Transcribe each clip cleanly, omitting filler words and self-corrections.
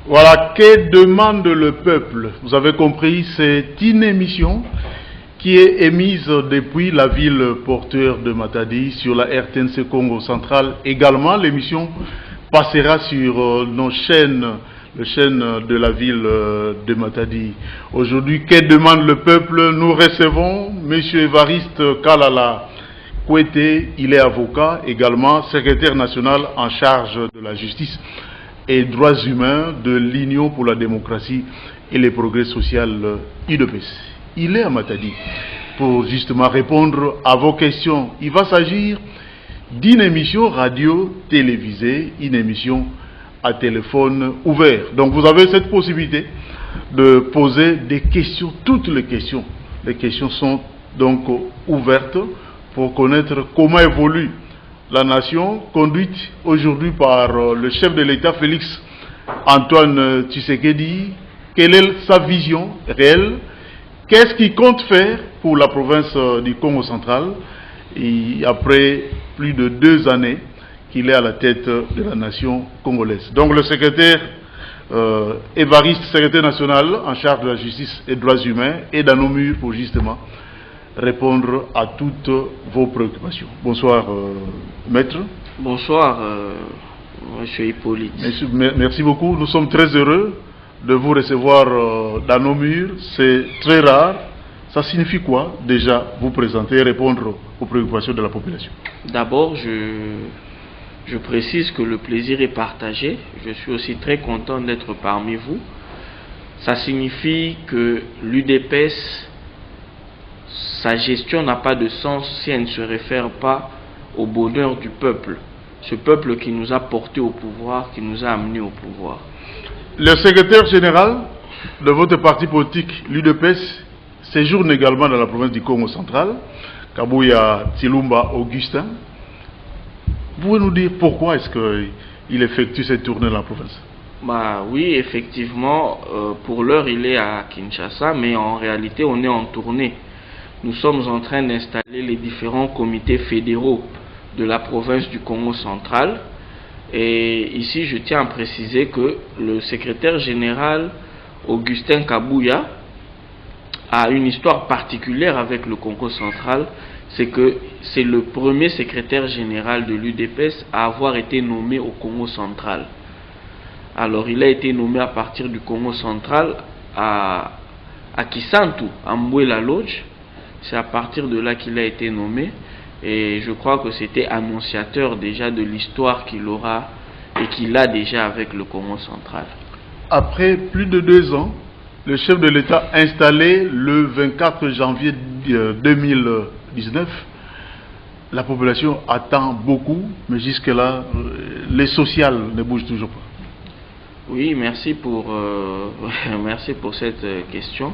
Voilà, que demande le peuple? Vous avez compris, c'est une émission qui est émise depuis la ville portuaire de Matadi sur la RTNC Congo Central. Également, l'émission passera sur nos chaînes, les chaînes de la ville de Matadi. Aujourd'hui, que demande le peuple? Nous recevons M. Évariste Kalala Kouete, il est avocat, également secrétaire national en charge de la justice et droits humains de l'Union pour la démocratie et le progrès social UDPS. Il est à Matadi pour justement répondre à vos questions. Il va s'agir d'une émission radio-télévisée, une émission à téléphone ouvert. Donc vous avez cette possibilité de poser des questions, toutes les questions. Les questions sont donc ouvertes pour connaître comment évolue la nation conduite aujourd'hui par le chef de l'État Félix Antoine Tshisekedi. Quelle est sa vision réelle? Qu'est-ce qu'il compte faire pour la province du Congo central? Et après plus de 2 années qu'il est à la tête de la nation congolaise. Donc le secrétaire Évariste, secrétaire national en charge de la justice et des droits humains, est dans nos murs pour justement répondre à toutes vos préoccupations. Bonsoir, maître. Bonsoir, monsieur Hippolyte. Merci beaucoup. Nous sommes très heureux de vous recevoir dans nos murs. C'est très rare. Ça signifie quoi, déjà, vous présenter et répondre aux préoccupations de la population? D'abord, je précise que le plaisir est partagé. Je suis aussi très content d'être parmi vous. Ça signifie que l'UDPS, sa gestion n'a pas de sens si elle ne se réfère pas au bonheur du peuple. Ce peuple qui nous a portés au pouvoir, qui nous a amenés au pouvoir. Le secrétaire général de votre parti politique, l'UDPS, séjourne également dans la province du Congo central, Kabouya Tsilumba Augustin. Vous pouvez nous dire pourquoi est-ce qu'il effectue cette tournée dans la province? Oui, effectivement, pour l'heure il est à Kinshasa, mais en réalité on est en tournée. Nous sommes en train d'installer les différents comités fédéraux de la province du Congo central. Et ici, je tiens à préciser que le secrétaire général Augustin Kabouya a une histoire particulière avec le Congo central. C'est que c'est le premier secrétaire général de l'UDPS à avoir été nommé au Congo central. Alors, il a été nommé à partir du Congo central à Kisantu, à Mbouela Lodge. C'est à partir de là qu'il a été nommé, et je crois que c'était annonciateur déjà de l'histoire qu'il aura et qu'il a déjà avec le Congo central. Après plus de 2 ans, le chef de l'État installé le 24 janvier 2019, la population attend beaucoup, mais jusque-là, les sociales ne bougent toujours pas. Oui, merci pour cette question.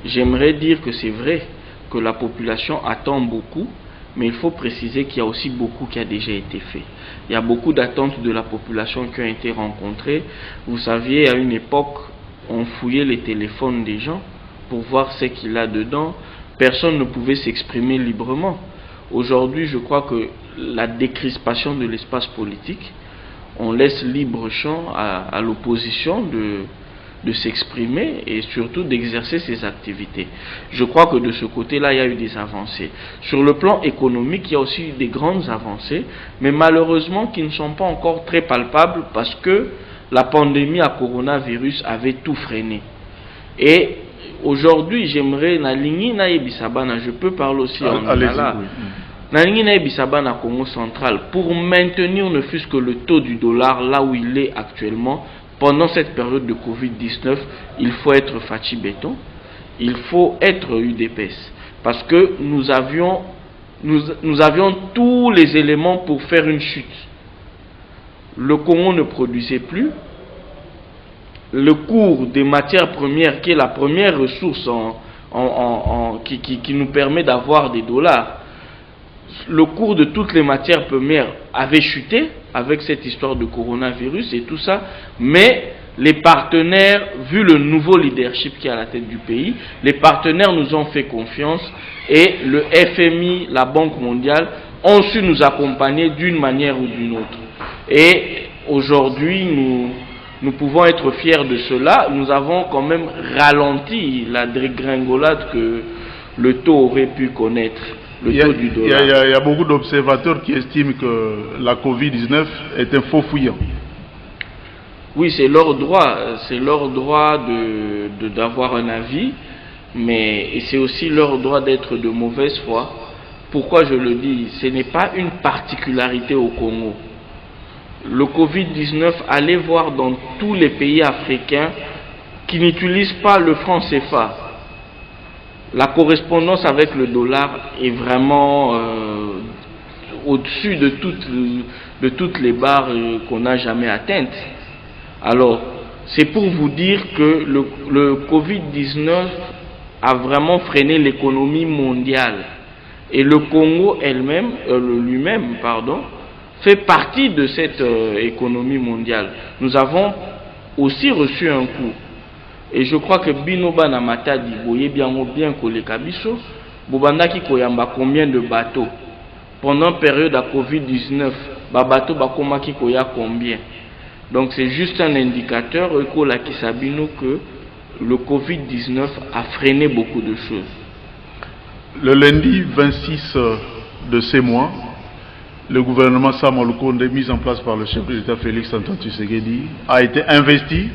J'aimerais dire que c'est vrai que la population attend beaucoup, mais il faut préciser qu'il y a aussi beaucoup qui a déjà été fait. Il y a beaucoup d'attentes de la population qui ont été rencontrées. Vous saviez, à une époque, on fouillait les téléphones des gens pour voir ce qu'il y a dedans. Personne ne pouvait s'exprimer librement. Aujourd'hui, je crois que la décrispation de l'espace politique, on laisse libre champ à l'opposition de s'exprimer et surtout d'exercer ses activités. Je crois que de ce côté-là, il y a eu des avancées. Sur le plan économique, il y a aussi eu des grandes avancées, mais malheureusement qui ne sont pas encore très palpables parce que la pandémie à coronavirus avait tout freiné. Et aujourd'hui, j'aimerais, je peux parler aussi en Lingala, na Congo central, pour maintenir ne fût-ce que le taux du dollar là où il est actuellement. Pendant cette période de Covid-19, il faut être Fachi Béton, il faut être UDPS. Parce que nous avions tous les éléments pour faire une chute. Le Congo ne produisait plus. Le cours des matières premières, qui est la première ressource qui nous permet d'avoir des dollars, le cours de toutes les matières premières avait chuté avec cette histoire de coronavirus et tout ça, mais les partenaires, vu le nouveau leadership qui est à la tête du pays, les partenaires nous ont fait confiance et le FMI, la Banque mondiale, ont su nous accompagner d'une manière ou d'une autre. Et aujourd'hui, nous pouvons être fiers de cela. Nous avons quand même ralenti la dégringolade que le taux aurait pu connaître, le taux du dollar. Il y a beaucoup d'observateurs qui estiment que la Covid-19 est un faux fuyant. Oui, c'est leur droit d'avoir un avis, mais c'est aussi leur droit d'être de mauvaise foi. Pourquoi je le dis? Ce n'est pas une particularité au Congo. Le Covid-19, allez voir dans tous les pays africains qui n'utilisent pas le franc CFA. La correspondance avec le dollar est vraiment au-dessus de toutes les barres qu'on n'a jamais atteintes. Alors, c'est pour vous dire que le Covid-19 a vraiment freiné l'économie mondiale. Et le Congo lui-même, fait partie de cette économie mondiale. Nous avons aussi reçu un coup. Et je crois que Binoba na Matadi, boye bien koleka biso, bobandaki koyamba combien de bateaux? Pendant période à Covid-19, bateau bakomaki koya combien? Donc c'est juste un indicateur ekolaki sabino que le Covid-19 a freiné beaucoup de choses. Le lundi 26 de ces mois, le gouvernement Sama Lukonde, mis en place par le chef de l'État Félix Antoine Tshisekedi, a été investi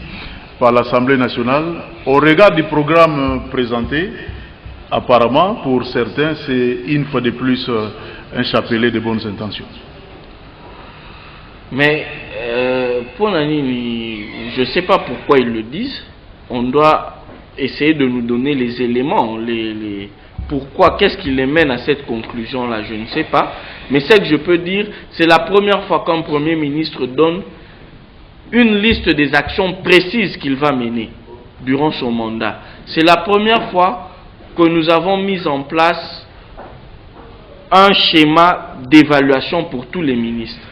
par l'Assemblée nationale. Au regard du programme présenté, apparemment, pour certains, c'est une fois de plus un chapelet de bonnes intentions. Mais pour Nani, je ne sais pas pourquoi ils le disent. On doit essayer de nous donner les éléments, pourquoi, qu'est-ce qui les mène à cette conclusion-là, je ne sais pas. Mais ce que je peux dire, c'est la première fois qu'un Premier ministre donne une liste des actions précises qu'il va mener durant son mandat. C'est la première fois que nous avons mis en place un schéma d'évaluation pour tous les ministres.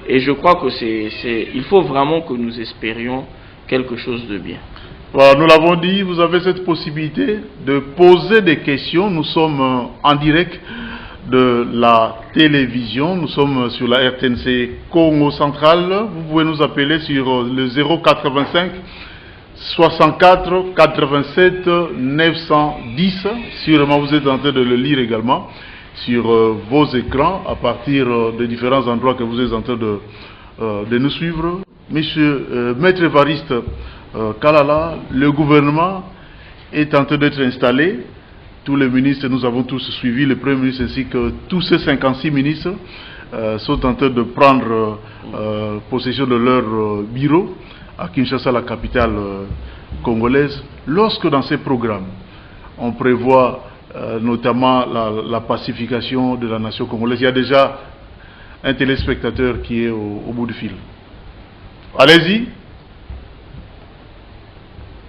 Et je crois que il faut vraiment que nous espérions quelque chose de bien. Voilà, nous l'avons dit, vous avez cette possibilité de poser des questions. Nous sommes en direct de la télévision, nous sommes sur la RTNC Congo Central. Vous pouvez nous appeler sur le 085 64 87 910. Sûrement vous êtes en train de le lire également sur vos écrans à partir des différents endroits que vous êtes en train de nous suivre. Monsieur Maître Évariste Kalala, le gouvernement est en train d'être installé. Tous les ministres, nous avons tous suivi, le Premier ministre ainsi que tous ces 56 ministres sont en train de prendre possession de leur bureau à Kinshasa, la capitale congolaise. Lorsque dans ces programmes, on prévoit notamment la pacification de la nation congolaise, il y a déjà un téléspectateur qui est au bout du fil. Allez-y.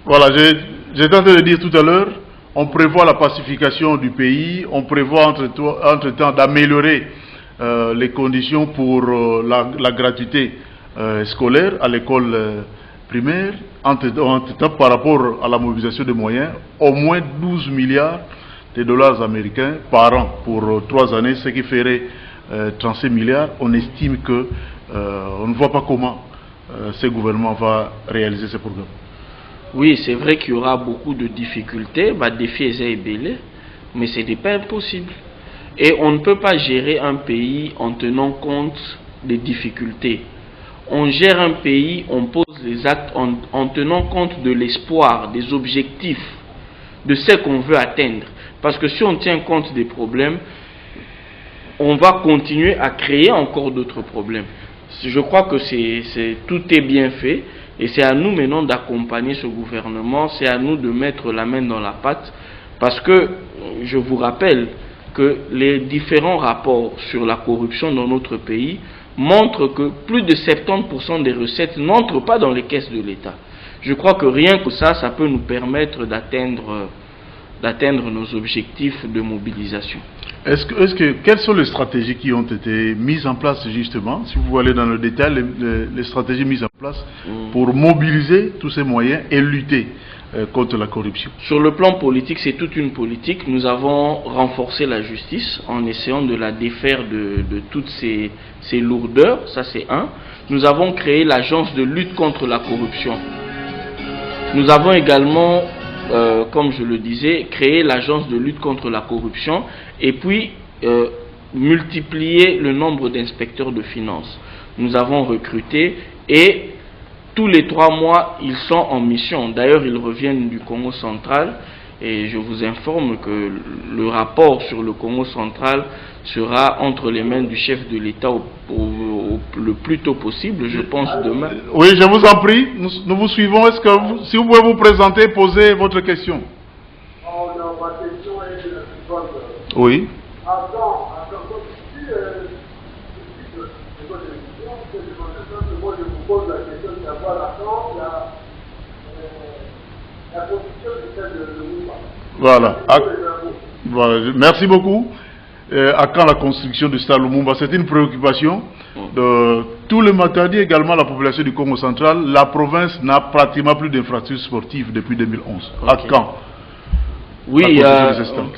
Voilà, j'étais en train de dire tout à l'heure, on prévoit la pacification du pays, on prévoit entre-temps d'améliorer les conditions pour la gratuité scolaire à l'école primaire, entre-temps par rapport à la mobilisation des moyens, au moins 12 milliards de dollars américains par an pour 3 années, ce qui ferait 35 milliards. On estime que on ne voit pas comment ce gouvernement va réaliser ce programme. Oui, c'est vrai qu'il y aura beaucoup de difficultés, défis et belé, mais ce n'est pas impossible. Et on ne peut pas gérer un pays en tenant compte des difficultés. On gère un pays, on pose les actes en tenant compte de l'espoir, des objectifs, de ce qu'on veut atteindre. Parce que si on tient compte des problèmes, on va continuer à créer encore d'autres problèmes. Je crois que tout est bien fait. Et c'est à nous maintenant d'accompagner ce gouvernement, c'est à nous de mettre la main dans la pâte, parce que je vous rappelle que les différents rapports sur la corruption dans notre pays montrent que plus de 70% des recettes n'entrent pas dans les caisses de l'État. Je crois que rien que ça peut nous permettre d'atteindre nos objectifs de mobilisation. Quelles sont les stratégies qui ont été mises en place justement, si vous allez dans le détail, les stratégies mises en place pour mobiliser tous ces moyens et lutter contre la corruption? Sur le plan politique, c'est toute une politique. Nous avons renforcé la justice en essayant de la défaire de toutes ces lourdeurs, ça c'est un. Nous avons créé l'agence de lutte contre la corruption. Nous avons également, comme je le disais, créé l'agence de lutte contre la corruption et puis multiplié le nombre d'inspecteurs de finances. Nous avons recruté et tous les 3 mois, ils sont en mission. D'ailleurs, ils reviennent du Congo central et je vous informe que le rapport sur le Congo central sera entre les mains du chef de l'État le plus tôt possible, je pense demain. Oui, je vous en prie, nous vous suivons. Est-ce que si vous pouvez vous présenter, poser votre question? Ma question est de la suivante. Oui. Moi, je vous pose la question de savoir la construction du stade de Lumumba. Voilà. Voilà. Merci beaucoup. À quand la construction du stade Lumumba? C'est une préoccupation de tout le Matadi, également la population du Congo central. La province n'a pratiquement plus d'infrastructures sportives depuis 2011. À quand? Oui,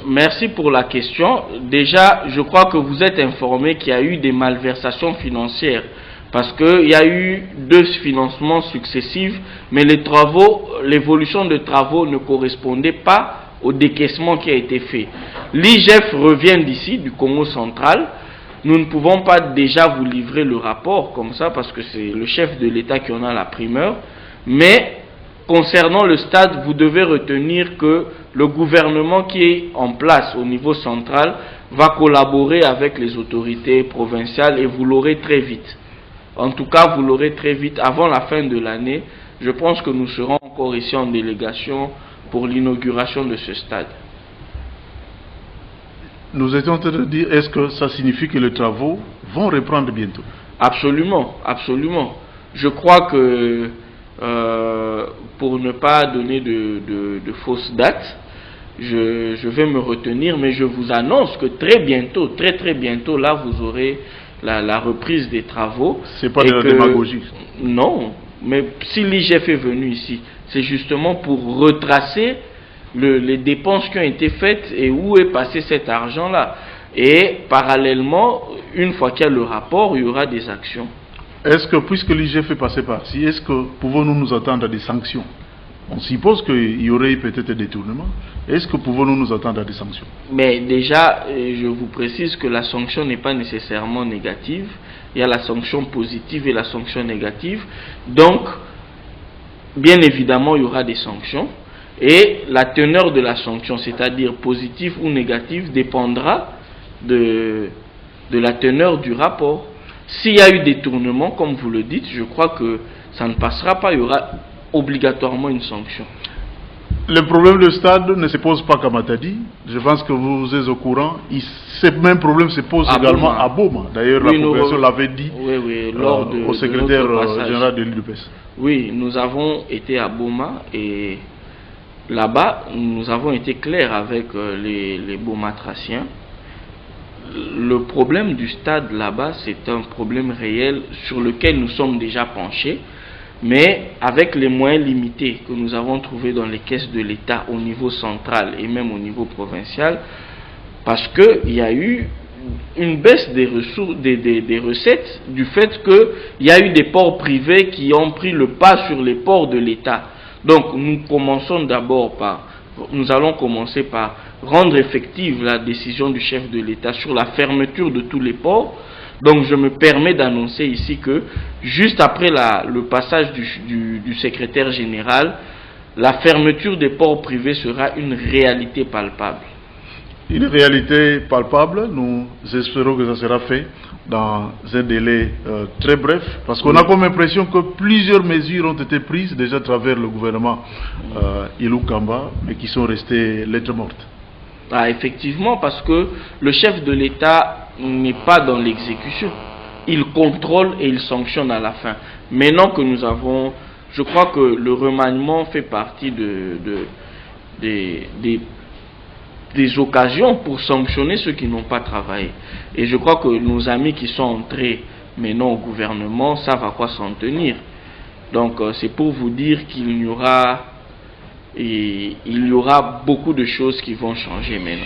merci pour la question. Déjà, je crois que vous êtes informé qu'il y a eu des malversations financières parce qu'il y a eu 2 financements successifs, mais l'évolution de travaux ne correspondait pas au décaissement qui a été fait. L'IGF revient d'ici, du Congo central. Nous ne pouvons pas déjà vous livrer le rapport comme ça parce que c'est le chef de l'État qui en a la primeur, mais concernant le stade, vous devez retenir que le gouvernement qui est en place au niveau central va collaborer avec les autorités provinciales et vous l'aurez très vite. En tout cas, vous l'aurez très vite. Avant la fin de l'année, je pense que nous serons encore ici en délégation pour l'inauguration de ce stade. Nous étions en train de dire, est-ce que ça signifie que les travaux vont reprendre bientôt? Absolument, absolument. Je crois que pour ne pas donner de fausses dates, je vais me retenir, mais je vous annonce que très bientôt, très bientôt, là vous aurez la reprise des travaux. C'est pas de la démagogie. Non, mais si l'IGF est venu ici, c'est justement pour retracer les dépenses qui ont été faites et où est passé cet argent-là. Et parallèlement, une fois qu'il y a le rapport, il y aura des actions. Est-ce que, puisque l'IGF est passé par ici, est-ce que pouvons-nous nous attendre à des sanctions? On suppose qu'il y aurait peut-être des détournements. Est-ce que pouvons-nous nous attendre à des sanctions? Mais déjà, je vous précise que la sanction n'est pas nécessairement négative. Il y a la sanction positive et la sanction négative. Donc, bien évidemment, il y aura des sanctions. Et la teneur de la sanction, c'est-à-dire positive ou négative, dépendra de la teneur du rapport. S'il y a eu détournement, comme vous le dites, je crois que ça ne passera pas. Il y aura obligatoirement une sanction. Le problème du stade ne se pose pas qu'à Matadi. Je pense que vous êtes au courant. Ce même problème se pose également à Boma. D'ailleurs, oui, la population l'avait dit lors au secrétaire général de l'UDPS. Oui, nous avons été à Boma et là-bas, nous avons été clairs avec les Bomatraciens. Le problème du stade là-bas, c'est un problème réel sur lequel nous sommes déjà penchés. Mais avec les moyens limités que nous avons trouvés dans les caisses de l'État au niveau central et même au niveau provincial, parce qu'il y a eu une baisse des ressources, des recettes du fait qu'il y a eu des ports privés qui ont pris le pas sur les ports de l'État. Donc nous allons commencer par rendre effective la décision du chef de l'État sur la fermeture de tous les ports. Donc je me permets d'annoncer ici que juste après le passage du secrétaire général, la fermeture des ports privés sera une réalité palpable. Une réalité palpable, nous espérons que ça sera fait dans un délai très bref, parce qu'on a comme impression que plusieurs mesures ont été prises déjà à travers le gouvernement Ilou Kamba, mais qui sont restées lettres mortes. Ah, effectivement, parce que le chef de l'État n'est pas dans l'exécution. Il contrôle et il sanctionne à la fin. Maintenant que nous avons... Je crois que le remaniement fait partie des occasions pour sanctionner ceux qui n'ont pas travaillé. Et je crois que nos amis qui sont entrés maintenant au gouvernement savent à quoi s'en tenir. Donc c'est pour vous dire qu'il n'y aura Et il y aura beaucoup de choses qui vont changer maintenant.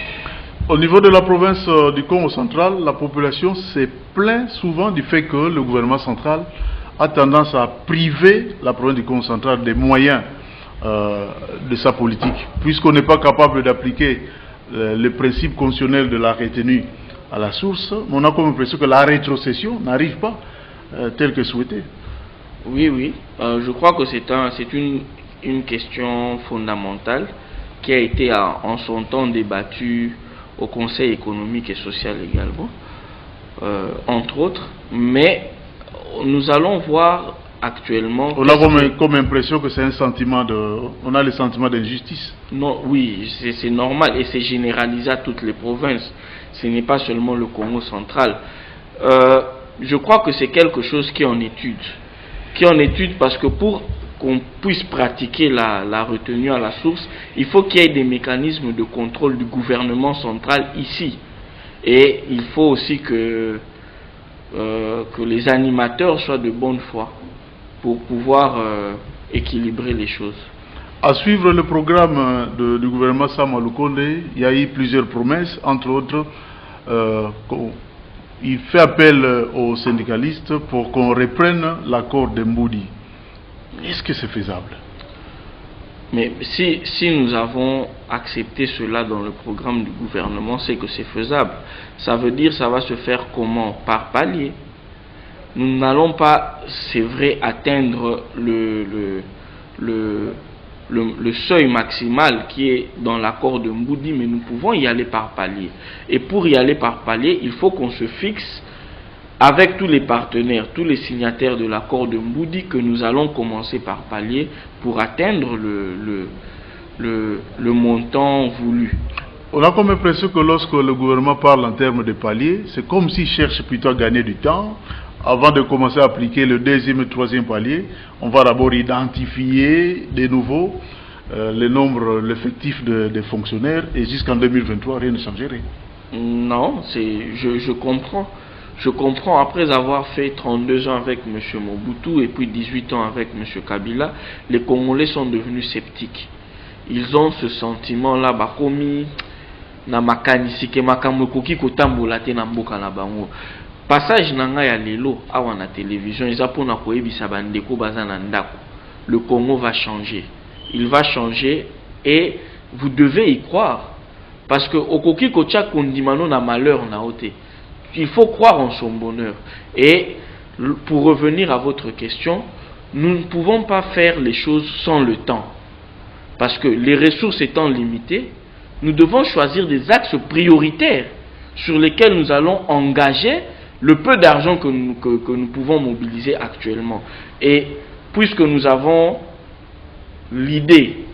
Au niveau de la province du Congo central, la population se plaint souvent du fait que le gouvernement central a tendance à priver la province du Congo central des moyens de sa politique, puisqu'on n'est pas capable d'appliquer le principe constitutionnel de la retenue à la source. On a comme l'impression que la rétrocession n'arrive pas telle que souhaitée. Oui. Je crois que c'est une question fondamentale qui a été en son temps débattue au Conseil économique et social également, entre autres. Mais nous allons voir actuellement... On a comme impression que c'est un sentiment on a le sentiment d'injustice. Non, oui, c'est normal et c'est généralisé à toutes les provinces. Ce n'est pas seulement le Congo central. Je crois que c'est quelque chose qui est en étude. Parce que pour qu'on puisse pratiquer la retenue à la source, il faut qu'il y ait des mécanismes de contrôle du gouvernement central ici. Et il faut aussi que les animateurs soient de bonne foi pour pouvoir équilibrer les choses. À suivre le programme du gouvernement Sama Lukonde, il y a eu plusieurs promesses, entre autres, il fait appel aux syndicalistes pour qu'on reprenne l'accord de Mboudi. Est-ce que c'est faisable? Mais si nous avons accepté cela dans le programme du gouvernement, c'est que c'est faisable. Ça veut dire ça va se faire comment? Par palier. Nous n'allons pas, c'est vrai, atteindre le seuil maximal qui est dans l'accord de Mboudi, mais nous pouvons y aller par palier. Et pour y aller par palier, il faut qu'on se fixe avec tous les partenaires, tous les signataires de l'accord de Mboudi, que nous allons commencer par palier pour atteindre le montant voulu. On a comme l'impression que lorsque le gouvernement parle en termes de palier, c'est comme s'il cherche plutôt à gagner du temps. Avant de commencer à appliquer le deuxième et troisième palier, on va d'abord identifier de nouveau l'effectif des fonctionnaires, et jusqu'en 2023, rien ne changerait. Non, je comprends. Je comprends, après avoir fait 32 ans avec M. Mobutu et puis 18 ans avec M. Kabila, les Congolais sont devenus sceptiques. Ils ont ce sentiment-là, bakomi na makanisi ke makambo koki kotambola te na mboka na bango. Passage nanga ya lelo awa na télévision, eza pona koyebisa bandeko baza na ndako. Le Congo va changer. Il va changer et vous devez y croire. Parce que okoki kocha kondimano na malheur na ote. Il faut croire en son bonheur. Et pour revenir à votre question, nous ne pouvons pas faire les choses sans le temps. Parce que les ressources étant limitées, nous devons choisir des axes prioritaires sur lesquels nous allons engager le peu d'argent que nous pouvons mobiliser actuellement. Et puisque nous avons l'idée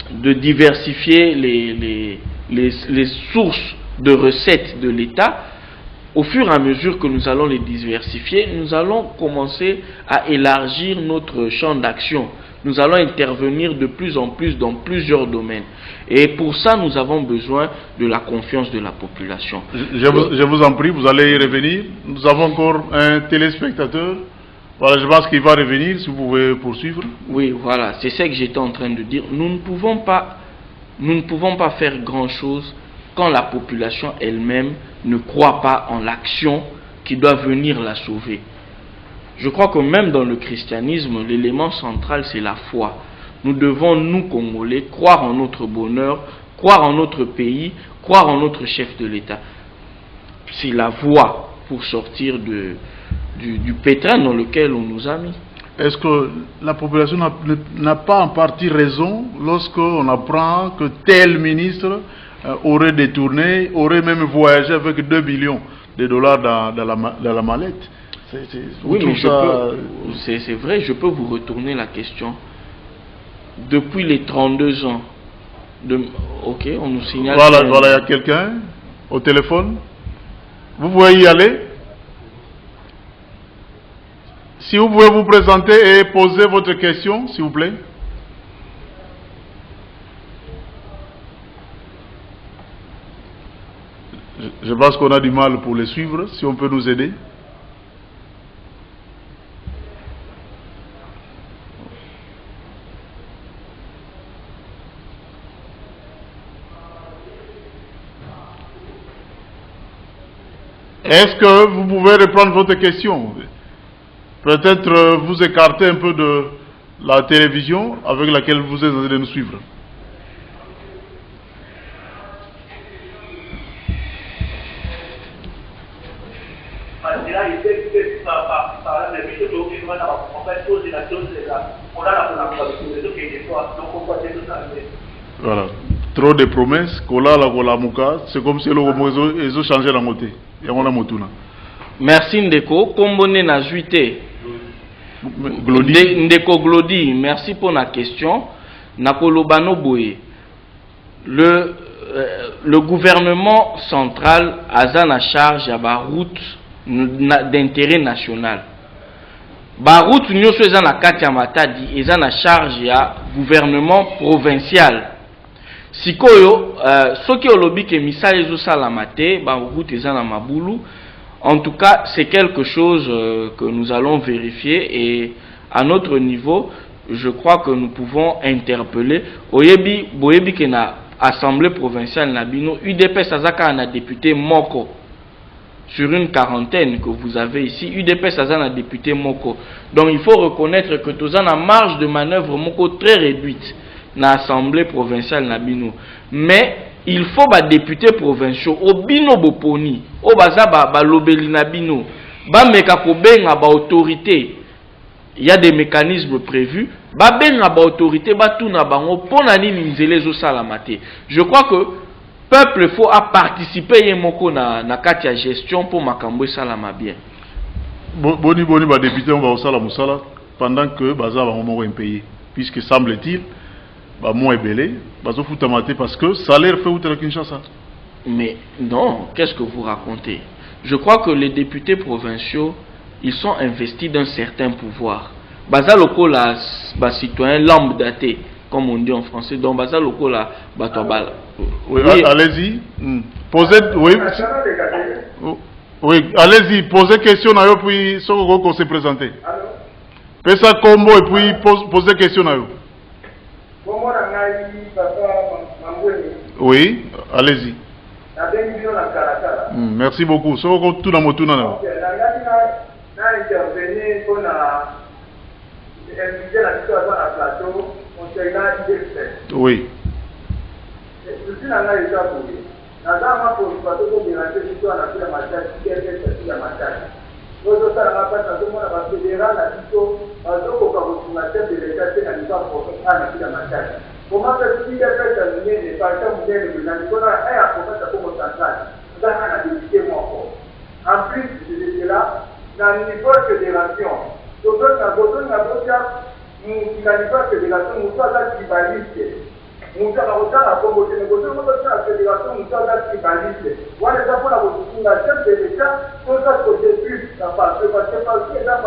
de diversifier les sources de recettes de l'État, au fur et à mesure que nous allons les diversifier, nous allons commencer à élargir notre champ d'action. Nous allons intervenir de plus en plus dans plusieurs domaines. Et pour ça, nous avons besoin de la confiance de la population. Je vous en prie, vous allez y revenir. Nous avons encore un téléspectateur. Voilà, je pense qu'il va revenir, si vous pouvez poursuivre. Oui, voilà, c'est ce que j'étais en train de dire. Nous ne pouvons pas faire grand-chose quand la population elle-même ne croit pas en l'action qui doit venir la sauver. Je crois que même dans le christianisme, l'élément central, c'est la foi. Nous devons, nous, Congolais, croire en notre bonheur, croire en notre pays, croire en notre chef de l'État. C'est la voie pour sortir du pétrin dans lequel on nous a mis. Est-ce que la population n'a pas en partie raison lorsqu'on apprend que tel ministre aurait détourné, aurait même voyagé avec 2 millions de dollars dans la mallette? Oui, mais c'est vrai, je peux vous retourner la question. Depuis les 32 ans, ok, on nous signale... Voilà, il y a quelqu'un au téléphone. Vous pouvez y aller. Si vous pouvez vous présenter et poser votre question, s'il vous plaît. Je pense qu'on a du mal pour les suivre, si on peut nous aider. Est-ce que vous pouvez reprendre votre question? Peut-être vous écarter un peu de la télévision avec laquelle vous êtes en train de nous suivre. Voilà. Trop de promesses, c'est comme si ils ont changé la montée. Merci Ndeko, Kombone na juité. Ndeko Glody, merci pour la question. Nakolobano Boye. Le gouvernement central a en charge à la route d'intérêt national. La route nyoso eza na kati ya Matadi eza na charge ya gouvernement provincial. Sikoyo soki olobi ke misala ezo sala mate ba route eza na mabulu. En tout cas, c'est quelque chose que nous allons vérifier et à notre niveau, je crois que nous pouvons interpeller oyebi boyebi ke na assemblée provinciale na bino UDPS azaka na député moko. Sur une quarantaine que vous avez ici, UDPS a un député Moko. Donc il faut reconnaître que tous en marge de manœuvre Moko très réduite dans l'Assemblée provinciale Nabino. Mais il faut des députés provinciaux au bino boponi, au baza ba lobeli Nabino, ba meka ko benga ba autorité. Il y a des mécanismes prévus. Ba benga ba autorité ba tout na bango pona nini nzele zo salamate. Je crois que peuple faut à participer yemoko na kati ya gestion pour makambo salama bien. Boni ba député on va au sala musala pendant que baza ba moko impayé puisque semble-t-il ba mo ebelé bazo futamate parce que salaire fait outre Kinshasa. Mais non, qu'est-ce que vous racontez? Je crois que les députés provinciaux ils sont investis d'un certain pouvoir. Baza loko la ba citoyen lambda daté comme on dit en français, donc baza loko la batobala. Oui, allez-y. Posez, oui, allez-y. Posez question à eux puis qu'on se présente. Faites ça combo et puis posez question à eux. Oui, allez-y. Merci beaucoup. Tout dans mon tour. Oui. Je suis dans la état pour lui. Dans ma pour de la question à la matière, qui est la matière. Nous autres, à la place de mon fédéral, la question, la tête de l'État, c'est la mission pour la matière. Comment faire-t-il terminer les parties mondiales de l'Angola et à commencer à Congo central? Nous avons un député mort. En plus de cela, dans le niveau de fédération, nous avons une fédération, nous sommes tribaliste. Mucha la Congo, nous avons la fédération, nous sommes tribaliste. Voilà, nous avons la chef de l'État, nous avons plus parce que la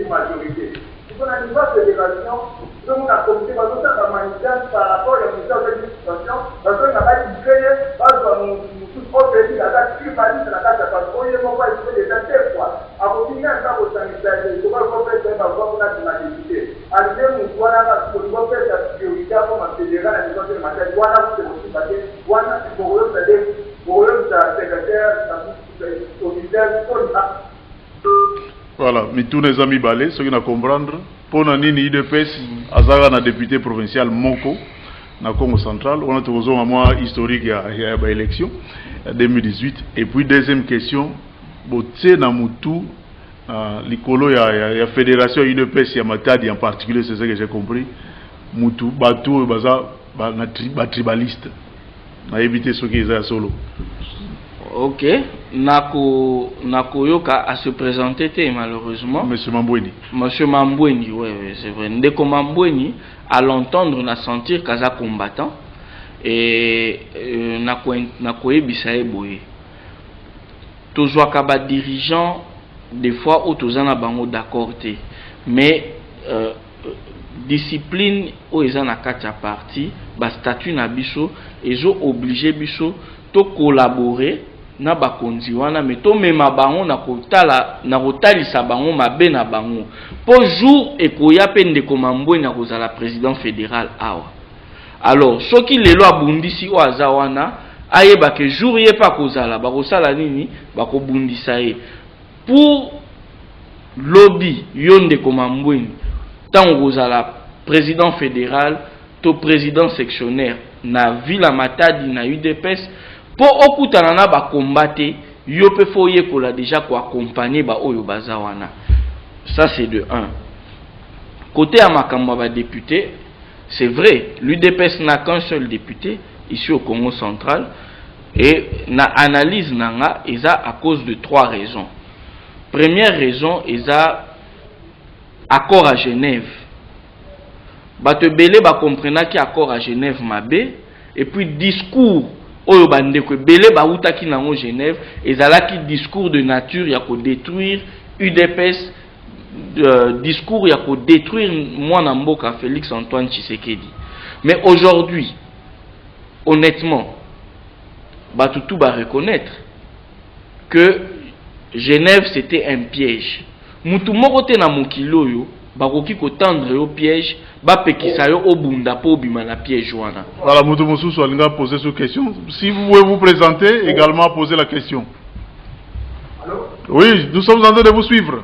majorité. Nous avons une fédération, nous avons la communauté, nous avons la manifestation par rapport à la situation, parce qu'on n'a pas créé, parce que nous tous au pays, la date tribaliste, la date parce qu'on est mort, il faut les faire quoi. Avant de finir, ça vous sanitaire, il faut faire un avoir pour la député. Arrivé, nous voilà, pour nous faire la priorité pour ma fédérale, la défense de ma tête, voilà, c'est aussi passé, voilà, pour eux, c'est-à-dire, pour eux, c'est secrétaire, officiel, pour voilà, mais tous les amis balais, ceux qui n'ont comprendre, pour nani IDPS, Azara na député provincial Moko, na Congo central, on a toujours un mois historique il y a élection 2018. Et puis deuxième question, boté na mutu, l'icolo il y a fédération IDPS, il y a Matadi en particulier, c'est ce que j'ai compris. Mutu, batou, baza, ba tribaliste, na éviter ceux qui sont solo. Ok, Nako Yoka a se présenté malheureusement. Monsieur Mambweni. Monsieur Mambweni, oui, c'est vrai. Ndeko Mambweni, à l'entendre, on a senti qu'il y a combattant. Et Nako Ebisae Boye. Toujours kaba dirigeant, des fois, autozana bango d'accord. Mais discipline, où ils ont katia parti, ba statut na biso, ils ont obligé biso de collaborer. Na bakonzi wana meto mema bango na kotala na kotalisa bango mabe na bango po jour ekoya pe ndeko Mambweni na kozala président fédéral awa. Alors soki lelo abundisi o aza wana ayeba que jour yé pas kozala bakosala nini bakobundisa ye pour lobby yonde komambweni tant kozala président fédéral to président sectionnaire na ville Matadi na UDPS pour okutana na ba combattre yo pe fo yekola déjà ko accompagner ba oyo bazawana. Ça c'est de 1. Côté à makambo ba député, c'est vrai, l'UDPS n'a qu'un seul député ici au Congo central et na analyse nanga eza à cause de 3 raisons. Première raison eza accord à Genève. Bato belé ba comprena ki accord à Genève mabé et puis discours oyo bandeko belé ba utaki nango Genève ezalaki discours de nature ya ko détruire UDPS, discours ya ko détruire mwana mboka Félix Antoine Tshisekedi. Mais aujourd'hui honnêtement bato tout ba reconnaître que Genève c'était un piège. Mutu moko te na mokilo yo bakoki ko tendre au piège ba pekisa yo obunda po bima na piège wana. Voilà, mutu mosusu alinga poser cette question. Si vous pouvez vous présenter également poser la question. Allô? Oui, nous sommes en train de vous suivre.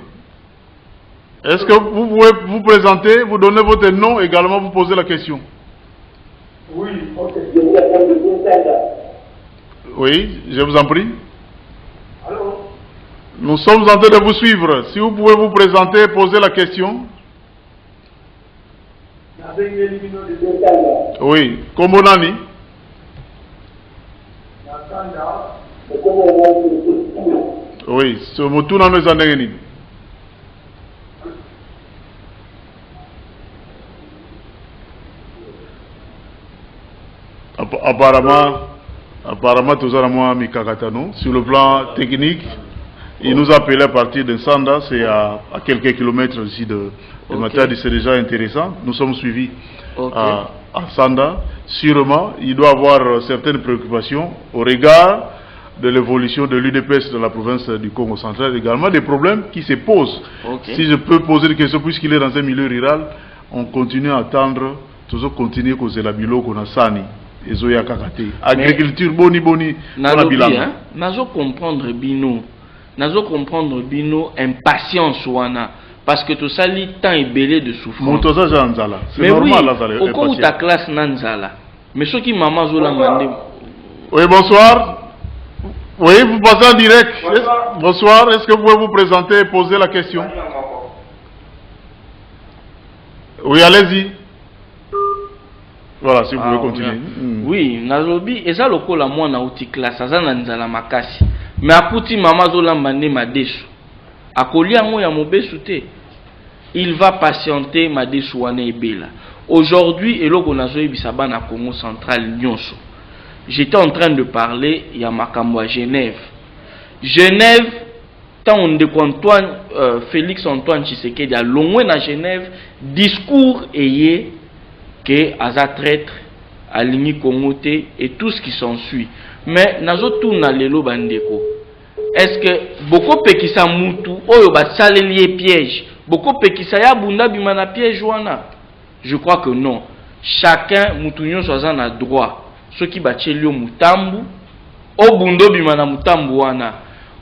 Est-ce que vous pouvez vous présenter, vous donner votre nom également vous poser la question? Oui, ok. Oui, je vous en prie. Allô? Nous sommes en train de vous suivre. Si vous pouvez vous présenter, poser la question. Oui, Komonani. Oui, ce mot dans les années. Apparemment, tout ça, moi, Mikakatano, sur le plan technique. Il nous a appelé à partir de Sanda, c'est à quelques kilomètres ici de Matadi, c'est déjà intéressant. Nous sommes suivis à Sanda. Sûrement, il doit avoir certaines préoccupations au regard de l'évolution de l'UDPS dans la province du Congo central, également des problèmes qui se posent. Si je peux poser des questions, puisqu'il est dans un milieu rural, on continue à attendre, toujours continuer à causer la bilo qu'on a sani. Agriculture, boni, nazo comprendre bino. Nazo comprendre bino impatience wana parce que tout ça li temps est belé de souffrance. C'est normal là. Au cours de ta classe nanzala. Mais ceux qui maman zola mande. Oui, bonsoir. Oui, vous passez en direct. Bonsoir. Est-ce que vous pouvez vous présenter et poser la question? Oui, allez-y. Voilà, si vous pouvez continuer. Oui, nazobi eza lokola mwana uti classe azana nzala makasi. Mais akuti mama zolamba nde madesu akolia ngo ya mobesu te, il va patienter madesu wana ebela. Aujourd'hui eloko nazoyebisa bana Congo central nyonso, j'étais en train de parler ya makambo à Genève. Genève tant on de Antoine Félix Antoine Tshisekedi a longwe na Genève discours eye que aza traître alingi Congo te et tout ce qui s'ensuit. Mais nazo tourna lelo bandeko. Est-ce que beaucoup pekisa mutu oyo basaleli piège, beaucoup pekisa ya bunda bima na piège wana? Je crois que non. Chacun mutu nyonso aza na droit. Ceux qui bateli yo mutambu o bundo bima na mutambu wana.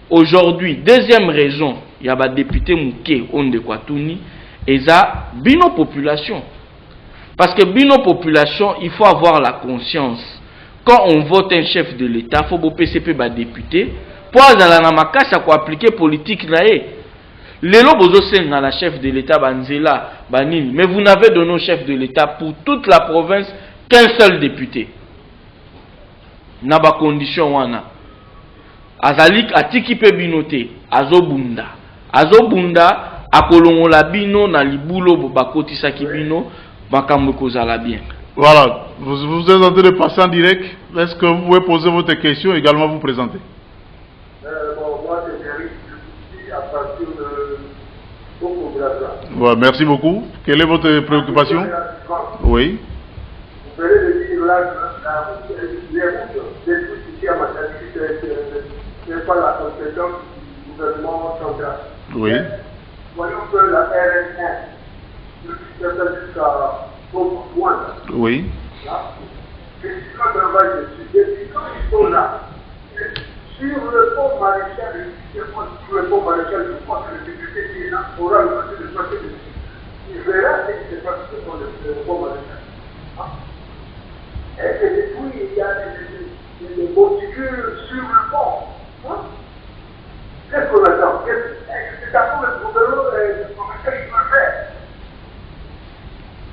Aujourd'hui, deuxième raison, il y a ba député muke onde kwatuni eza bino population. Parce que bino population, il faut avoir la conscience. Quand on vote un chef de l'État, il faut que PCP ba député pour aller makasa ko appliquer politique là. Lelo bozo senga la chef de l'État banzela banini, mais vous n'avez donné au chef de l'État pour toute la province qu'un seul député. Na ba condition wana. Azalik atiki pe binote, azobunda. Azobunda akolongola bino na libulo bakotisa ki bino makambo kozala bien. Voilà, vous êtes en train de passer en direct. Est-ce que vous pouvez poser votre question et également vous présenter? Bon, moi, c'est Eric, je suis à partir de Congo-Brazzaville. Voilà, merci beaucoup. Quelle est votre préoccupation? Oui. Vous pouvez le dire là, les routes ici à Matadi, c'est pas la compétence du gouvernement central. Oui. Voyons que la RN1, jusqu'à Congo-Brazzaville. Oui. Là, quand ils sont là, sur le pont maréchal, je crois que le député qui est là aura le passé de passer dessus. Il verra ce qui s'est passé sur le pont maréchal. Et depuis, il y a des monticules sur le pont. Qu'est-ce qu'on attend? C'est à pour le gouverneur et le professeur qui peut faire.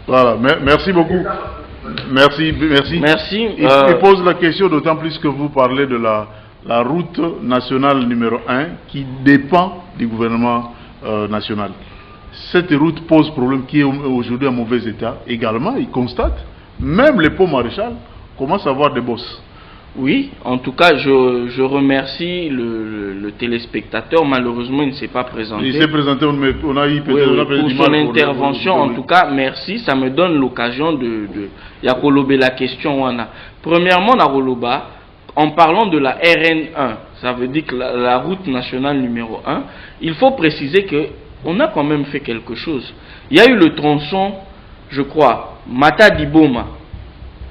Voilà, merci beaucoup. Merci. Il pose la question d'autant plus que vous parlez de la route nationale numéro 1 qui dépend du gouvernement national. Cette route pose problème qui est aujourd'hui en mauvais état. Également, il constate, même les ponts maréchal commencent à avoir des bosses. Oui, en tout cas, je remercie le téléspectateur. Malheureusement, il ne s'est pas présenté. Il s'est présenté, on a eu peut-être pour son intervention. En tout cas, merci. Ça me donne l'occasion de yakolober la question. Premièrement, Naroloba, en parlant de la RN1, ça veut dire que la route nationale numéro 1, il faut préciser qu'on a quand même fait quelque chose. Il y a eu le tronçon, je crois, Matadi-Boma.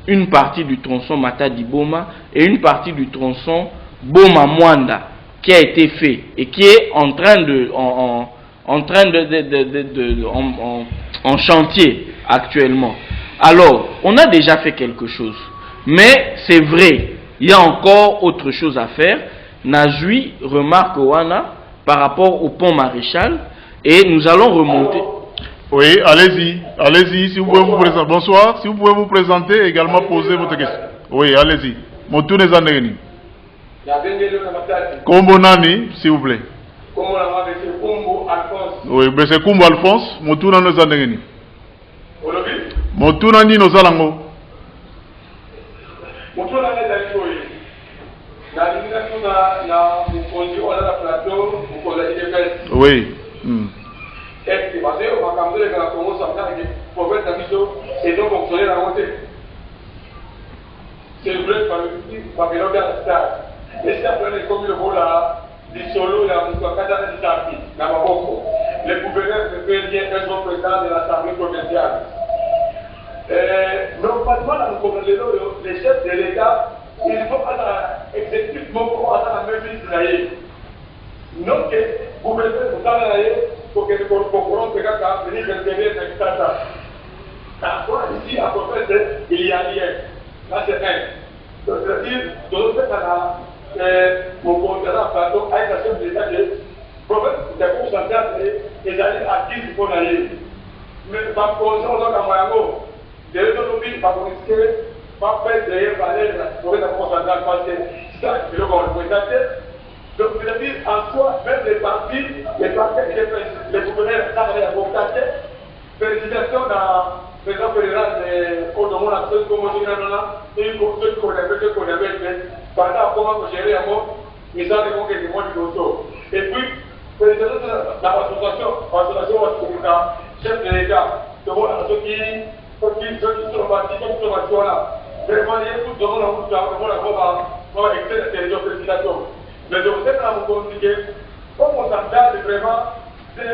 Une partie du tronçon Matadi-Boma et une partie du tronçon Boma-Mwanda qui a été fait et qui est en chantier actuellement. Alors, on a déjà fait quelque chose. Mais c'est vrai, il y a encore autre chose à faire. Najui remarque Wana par rapport au pont maréchal et nous allons remonter. Oui, allez-y, si vous pouvez vous présenter. Bonsoir, si vous pouvez vous présenter et également poser votre question. Oui, allez-y. Moutouné Zandegeni. Kombo Nani, s'il vous plaît. Oui, mais c'est Kumbo Alphonse, Moutouné Zandegeni. Moutouné Nino Zalango. Oui. Et parce que on va camber dans la Congo central et pour faire ta mission et donc fonctionner la montée. C'est le bleu par le petit par le regard star. Et ça prend les communes pour la du solo la Moukakata de Sarpi, la Maboko. Les gouverneurs de PLD sont présidents de l'Assemblée provinciale. Normalement, les chefs de l'État, ils vont à exécutivement pour à la même ville. Non que gouverneur de l'État pour que nous comprenions que quand venir intervenir dans l'État, ici, à peu près, il y a lien. Là, c'est un. Donc, c'est-à-dire, de l'autre côté, mon concernant plateau, avec la chef de l'État, que le problème des cours centrales, les années acquises pour aller. Mais par contre, on a un moyen, de l'autonomie, par contre, pas faire derrière la forêt de la cour centrale, parce que ça, c'est le représenté. Donc, c'est-à-dire, en soi, même les partis, les gouverneurs travaillent à vos quartiers, félicitations dans le président fédéral de Kodomon, la personne comme on dit, et ceux qu'on avait fait, pendant comment gérer un mot, mais ça, c'est des mots du dosso. Et puis, félicitations dans l'association, chef de l'État, de ceux qui sont partis, ceux qui sont partis là. Vraiment, il y a tout le monde on va excellent territoire, félicitations. Mais je vous ai communiqué, comme on s'entend vraiment, c'est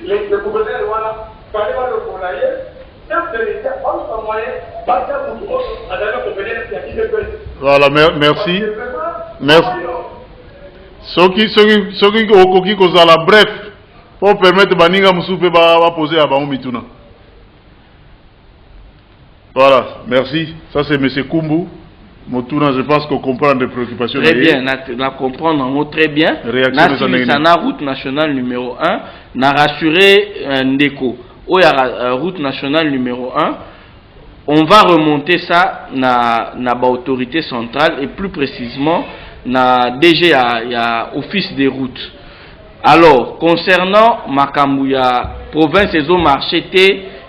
le gouverneur, voilà, par le Colaye, chef de l'État, pas de moyen, pas de moyen, à d'ailleurs, pour venir à qui de paix. Voilà, merci. Merci. Ceux qui ont la bref, pour permettre Baninga Moussoupe de poser à Baoumituna. Voilà, merci. Ça, c'est M. Kumbu. Moutuna, je pense qu'on comprend des préoccupations. Très bien, on comprend un mot très bien. La route nationale numéro 1 n'a rassuré Ndeko. Route nationale numéro 1, on va remonter ça dans l'autorité centrale et plus précisément dans DGA, il y a Office des routes. Alors, concernant Makambouya, province et eaux marché,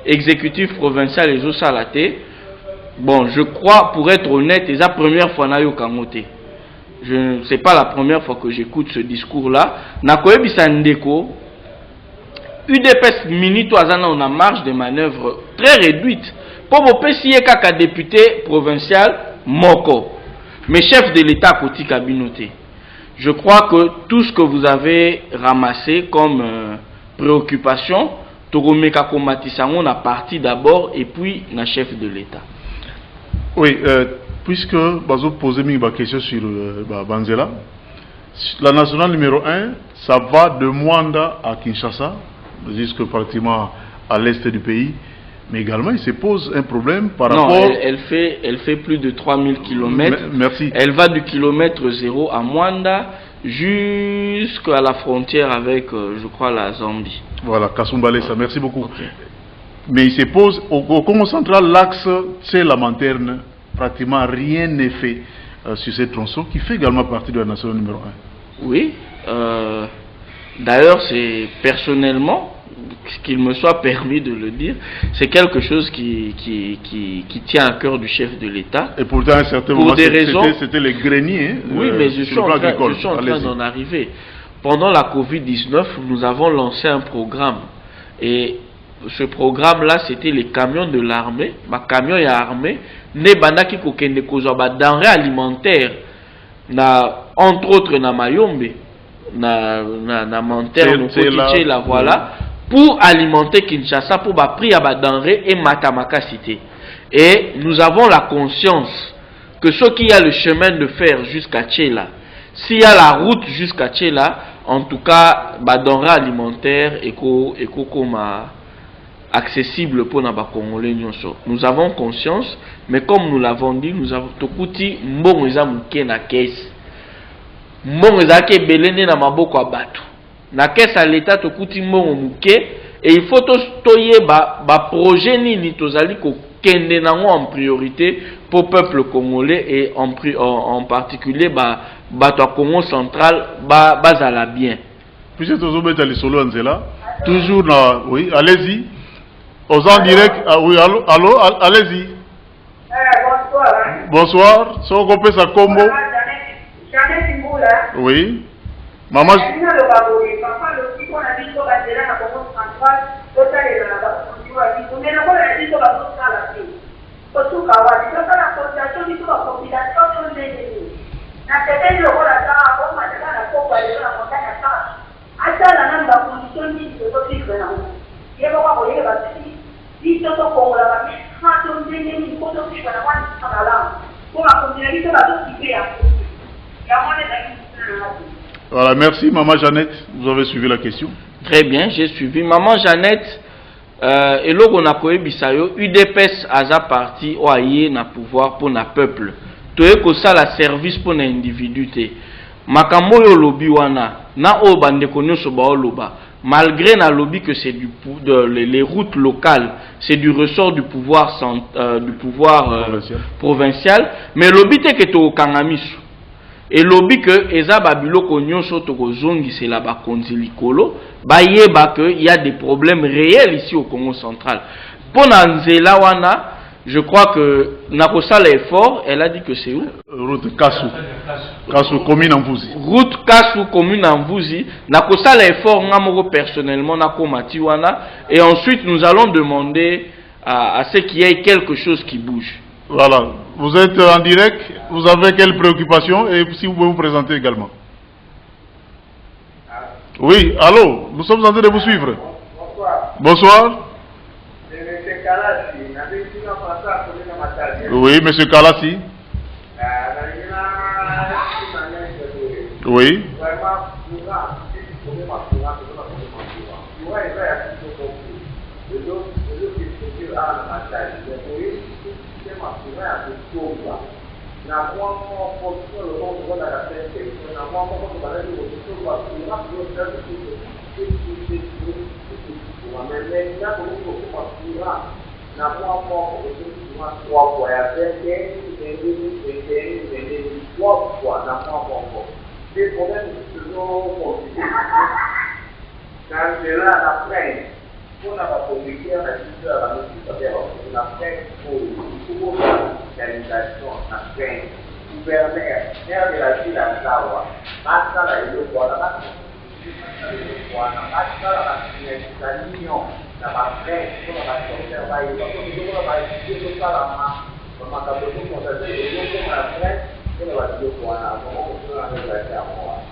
exécutif provincial et eaux salaté. Bon, je crois, pour être honnête, c'est la première fois que je pas la première fois que j'écoute ce discours-là. Nakoye Bisandeko, UDPS minute on a marge de manœuvre très réduite. Pour vous PCA kaka député provincial Moko, mais chef de l'État côté cabinoté. Je crois que tout ce que vous avez ramassé comme préoccupation, Toromeka Komatisango a parti d'abord et puis na chef de l'État. Oui, puisque Bazo posait une question sur Banzela, la nationale numéro 1, ça va de Mwanda à Kinshasa, jusque pratiquement à l'est du pays. Mais également, il se pose un problème par rapport... Non, elle fait plus de 3000 km. Merci. Elle va du kilomètre 0 à Mwanda jusqu'à la frontière avec, je crois, la Zambie. Voilà, Kasumbalé, ça. Merci beaucoup. Okay. Mais il se pose, au Congo central, l'axe, c'est la Lanterne. Pratiquement rien n'est fait sur cette tronçon qui fait également partie de la nation numéro 1. Oui. D'ailleurs, c'est personnellement... qu'il me soit permis de le dire, c'est quelque chose qui tient à cœur du chef de l'État. Et pourtant, à un certain moment, c'était les greniers. Oui, mais je suis en train d'en arriver. Pendant la Covid-19, nous avons lancé un programme. Et ce programme-là, c'était les camions de l'armée. Ma camion est armé. Ne bandaki kokende kozwa denrées alimentaires. Entre autres, na Mayombe. Na Manter, na voilà. Pour alimenter Kinshasa, pour prix à denrées et Matamaka cité. Et nous avons la conscience que ce qui a le chemin de fer jusqu'à Tchela, s'il y a la route jusqu'à Tchela, en tout cas, denrées alimentaires et comme accessible pour les Congolais. Nous avons conscience, mais comme nous l'avons dit, nous avons tout petit mbongo ezamuke na caisse. Mbongo ezake belene na maboko ya bato. Na caisse à l'état to kuti mbongo muke et il faut toyeba ba projet nini tozali ko kende nango en priorité pour peuple congolais et en particulier bato Congo central bazala bien. Puisque tozobeta lisolo nzela toujours na oui, allez-y. Aux en direct, oui, allô, allez-y. Bonsoir. Bonsoir, si on compte sa combo. Oui. Maman. Voilà, merci Maman Jeannette, vous avez suivi la question. Très bien, j'ai suivi. Maman Jeannette, et là on a koé bisayo, UDPS a parti ou aïe na pouvoir pour na peuple. Toye ko ça la service pour na individu. Makambo yo lobby wana na o bande konyo so ba loba. Malgré na lobby que c'est les routes locales, c'est du ressort du pouvoir provincial, mais lobby te que to kangamisu. Et lobby que eza babilo konyo so to kozongi c'est là ba konzilikolo, ba yeba que il y a des problèmes réels ici au Congo central. Pour nzela wana, je crois que Nakosa l'effort, elle a dit que c'est où? Route Kassou. Kassou, commune en Mvuzi. Route Kassou, commune en Mvuzi. Nakosa l'effort, namoko personnellement, Nakomati wana. Et ensuite, nous allons demander à ce qu'il y ait quelque chose qui bouge. Voilà. Vous êtes en direct. Vous avez quelle préoccupation? Et si vous pouvez vous présenter également. Oui, allô. Nous sommes en train de vous suivre. Bonsoir. Bonsoir. Oui, monsieur Kalassi. Oui.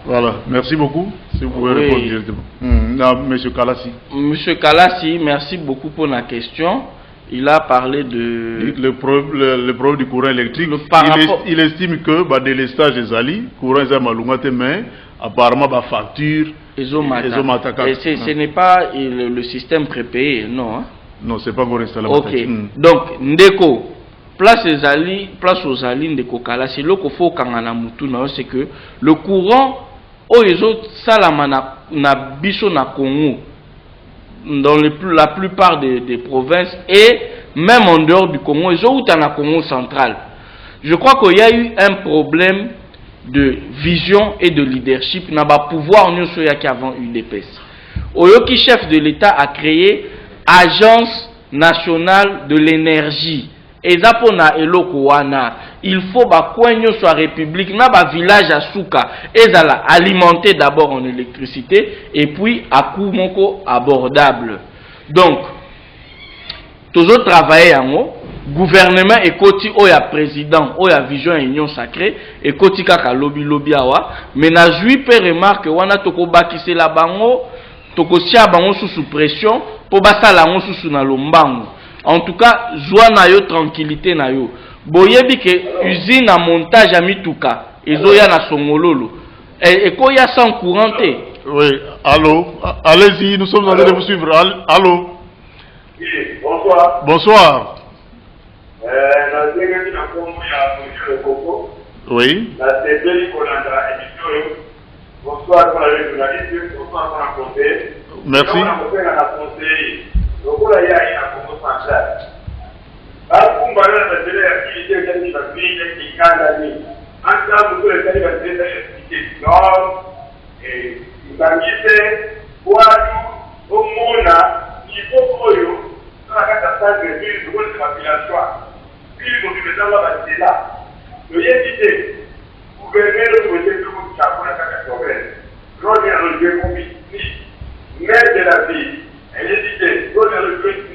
Voilà, merci beaucoup. Si vous pouvez répondre directement. Non, monsieur Kalassi. Monsieur Kalassi, merci beaucoup pour la question. Il a parlé de... Le problème du courant électrique. Il estime que le délestage des alliés, le courant est malungate, mais apparemment, la facture... Ce n'est pas le système prépayé, non. Hein? Non, ce n'est pas encore installé. Ok. Donc, Ndeko, place aux alliés, Ndeko Kala, c'est là qu'il faut c'est que le courant, na biso na Congo, dans la plupart des provinces et même en dehors du Congo, ils ont dans Congo central. Je crois qu'il y a eu un problème de vision et de leadership n'a pas pouvoir nous qui avant UDPS. Oyoki chef de l'État a créé Agence nationale de l'énergie. Et zapona eloko wana, il faut ba kwenyo soit république na ba village à Souka ezala alimenté d'abord en électricité et puis à coût moko abordable. Donc toujours travailler en haut, gouvernement et koti oya président oya vision union sacrée et koti kaka lobby awa, mais na jui pe remarque wana toko bakise la bango toko sia bango sous pression po basala ngo sous na lombango. En tout cas, joie na yo, tranquillité na yo. Boyebi ke usine à montage à mituka, ezoya na songololo. Et quoi y a sans couranté? Oui, allô, allez-y, nous sommes en train de vous suivre. Allô. Oui, bonsoir. Bonsoir. Oui. Bonsoir pour la journaliste, bonsoir pour la conseil. Merci. Donc là, il y a une Congo centrale. Là, on va dans la télé activité qui va venir qui gagne ensemble pour les télé activité nord et il va quitter pour au monde il faut que yo ça va être de ville de votre population. Puis vous devez savoir passer là. Le yété gouverneur vous êtes tout le chapeau la catastrophe. Rôle dans le conflit. Maire de la ville. Elle hésité, donne le président,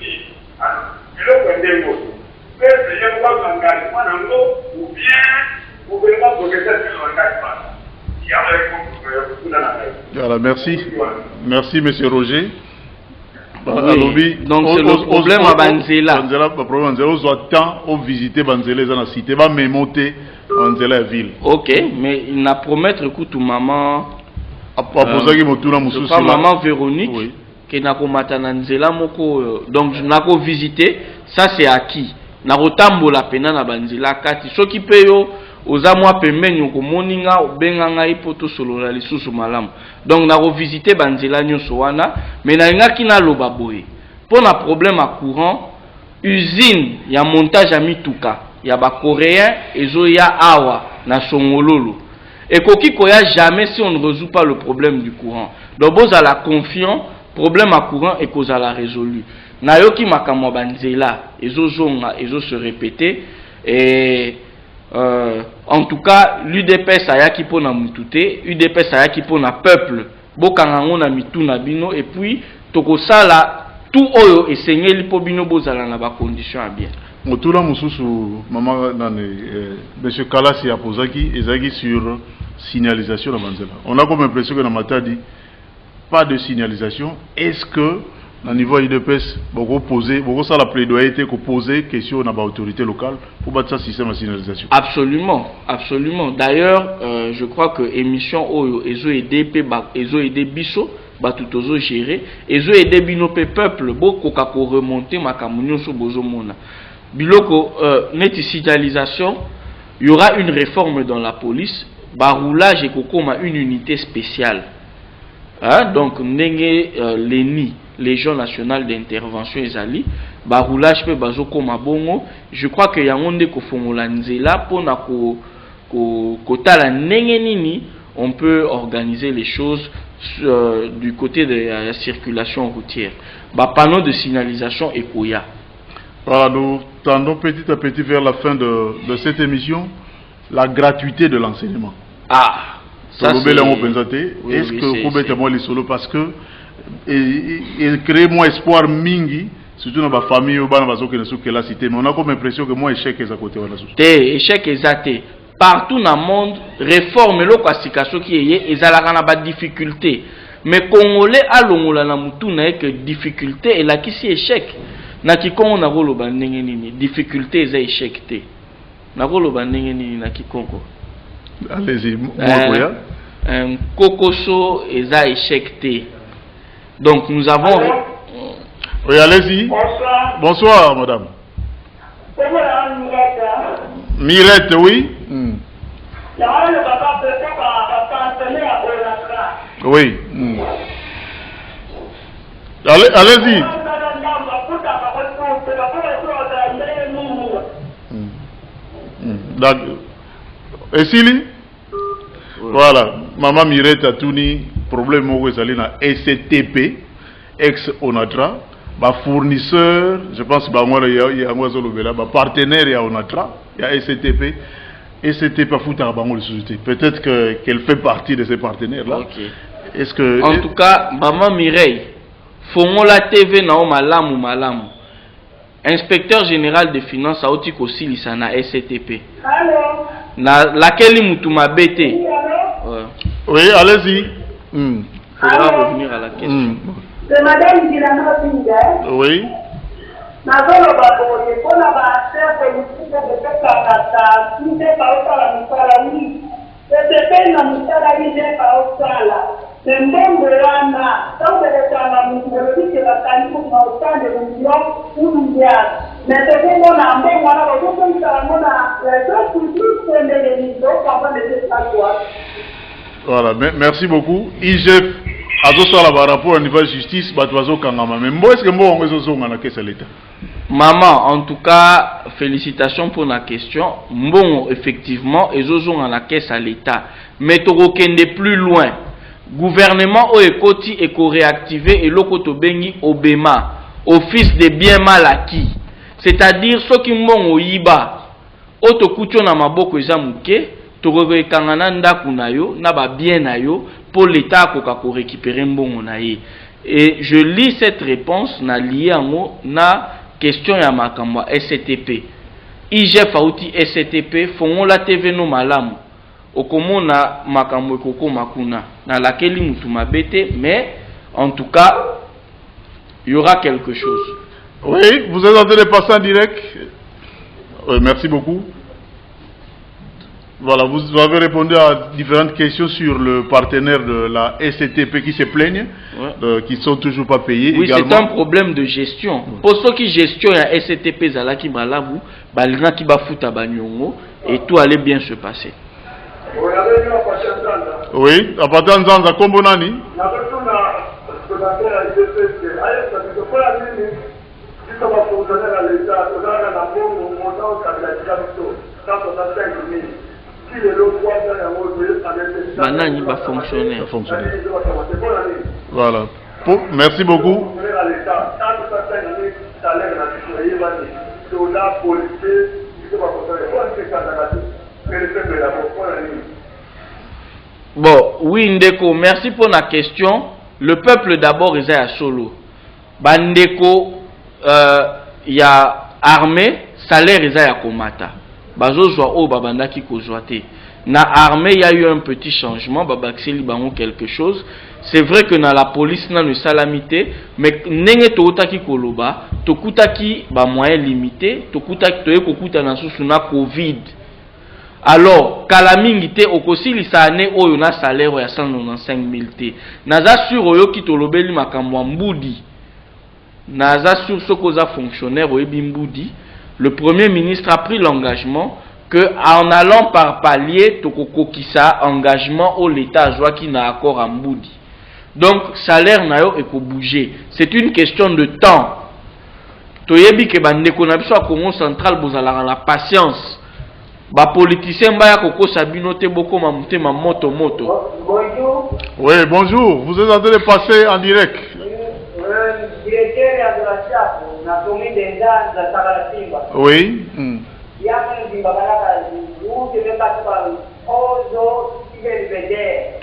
le Pendego. Mais je n'ai pas d'engagement ou bien vous pouvez pas progresser sur l'engagement. Il y a un voilà, merci. Merci, M. Roger. Oui. Donc, c'est le problème à Banzela. Le problème à Banzela, on doit tant visiter Banzela dans la cité, va me monter Banzela ville. Ok, mais il n'a promettre que tout maman. Maman Véronique. Oui. Donc nako visiter ça c'est acquis nako tambola pena na banzela kati soki pe yo oza mwa pembeni okomoninga obenganga ipoto solo la lisusu malamu donc nako visiter banzela nyonso wana mais na ngaki na loba boye pona problème à courant usine ya montage à mituka ya ba coréen ezo ya awa na songololo et koki koya jamais si on ne résout pas le problème du courant donc boza la confiance problème à courant et cause à la résolu. Nayoki makamwa banzela, ezo zonga, ezo se répéter et en tout cas l'UDPS ayaki pona mutute, UDPS ayaki pona peuple, bokangango na mituna bino et puis toko sala tout oyo esengeli po bino bozala na ba condition à bien. Motula mususu maman monsieur Kalasi a posaki ezaki sur signalisation na banzela. On a comme impression que na Matadi pas de signalisation. Est-ce que, au niveau IDPS, vous posez, vous ça la plaidoyer que poser question à l'autorité locale pour battre ça système de signalisation? Absolument, absolument. D'ailleurs, je crois que émission Oyo, ils ont aidé Bisso, tout ozo gérer, ils ont aidé Binope peuple, beaucoup qu'à remonter ma camunion sur Bozomona. Biloko, net signalisation, il y aura une réforme dans la police, baroulage et kokoma une unité spéciale. Hein? Donc, l'ENI, Légion nationale d'intervention ezali, baroulage pe bazoko mabongo, je crois que yangonde ko fongola nzela pona ko tala ndenge nini on peut organiser les choses du côté de la circulation routière. Ba panneau de signalisation ekoya. Voilà, nous tendons petit à petit vers la fin de cette émission, la gratuité de l'enseignement. Ah. Est-ce que vous mettez moi les solos parce que il crée moins espoir mingi surtout dans ma famille ou dans la cité, mais on a comme impression que moi échec est à côté de échec est partout dans le monde réforme le classification qui est et ça la pas difficulté mais congolais à l'ongola na mutu na que difficulté et là qui si échec Na Kikongo na koloba ndenge nini difficulté eza échec te. Na koloba ndenge nini na Kikongo. Allez-y, Kokoso eza échec te. Donc nous avons... Oui, allez-y. Bonsoir. Bonsoir, madame. Mirette, oui. Oui. Allez-y. Et Sili? Voilà. Maman Mirette a tout ni problème au na STP, ex-Onatra. Fournisseur, je pense que il y a un partenaire, il y a Onatra, il y a STP. STP a foutu à la société. Peut-être qu'elle fait partie de ces partenaires-là. Okay. Est-ce que... En tout cas, Maman Mireille, Fongo la TV na o malamu malamu. Inspecteur général des finances a oti aussi lisana STP. Allô? Na laquelle mutuma bete. Oui, allez-y. Faudra revenir à la question. C'est madame Dilana Pinga. Oui. Nazolo baboye pona ba affaire politique de Kakata, qui n'est pas au la misala. C'est na misala ile pa osala. Mbongo wana, tant que les gens ont dit que la qualité n'a autant de millions ou milliards. Mais c'est que mon amour, voilà, on peut faire mon amour, c'est les millions, avant de se faire. Voilà, merci beaucoup. IGF, à ce soir, par rapport au niveau de justice, Batouazo Kangama. Mais moi, est-ce que moi, on est dans la caisse à l'État? Maman, en tout cas, félicitations pour la question. Bon, effectivement, ils ont dans la caisse à l'État. Mais tu reconnais plus loin. Gouvernement au ekoti eko réactiver et lokoto bengi obema, office de bien mal acquis. C'est-à-dire ceux qui m'ont oyiba, oto kucho na maboko eza muke, to rekangana ndaku na yo, na ba bien na yo pour l'état ko récupérer mbongo na ye. Et je lis cette réponse na lié ango na question ya makambo STP. IGF auti STP fongo la TV no malamu. Okomona makambo ekoko makuna na laquelle mutuma bete, mais en tout cas il y aura quelque chose. Oui, vous êtes en train de passer en direct. Merci beaucoup. Voilà, vous avez répondu à différentes questions sur le partenaire de la STP qui se plaignent, qui ne sont toujours pas payés. Oui, c'est un problème de gestion. Pour ceux qui gestionnent la STP Zalaki Malabu, Balina qui va foutre à Banyongo et tout allait bien se passer. Oui, à partir de Zanza Kombonani. Banani va fonctionner. Voilà. Merci beaucoup. Bon, oui, Ndeko, merci pour la question. Le peuple d'abord est à Solo. Bandeko, il y a armée, salaire est à Komata. Bazo joa o babanda ki kozwate. Na armée, il y a eu un petit changement, babaxeli bango quelque chose. C'est vrai que dans la police, na ne salamité, mais nenge toota ki koloba, tokuta ki ba moyen limité, tokuta ki toye kokuta na susu na Covid. Alors, kalamingite okosi lisane oyo na salaire ya 195 000 te. Naza sur oyo ki tolobeli makambo mbudi. Naza sur ce koza fonctionnaire oyebi mbudi. Le Premier ministre a pris l'engagement que en allant par palier, tokokokisa engagement au l'État joie qui n'a accord à Mboudi. Donc salaire na yo eko bouger. C'est une question de temps. Toyebi ke bandeko na biso a Congo central bozala la patience. Ba politicien ba ya koko sabino te boko mamute ma moto. Bonjour. Oui, bonjour. Vous êtes en train de passer en direct. Directeur de la CHAP, on a commis des gens de Sagalatimba. Oui. Il y a un qui va à vous, qui n'est pas par Ozo, qui est le BD.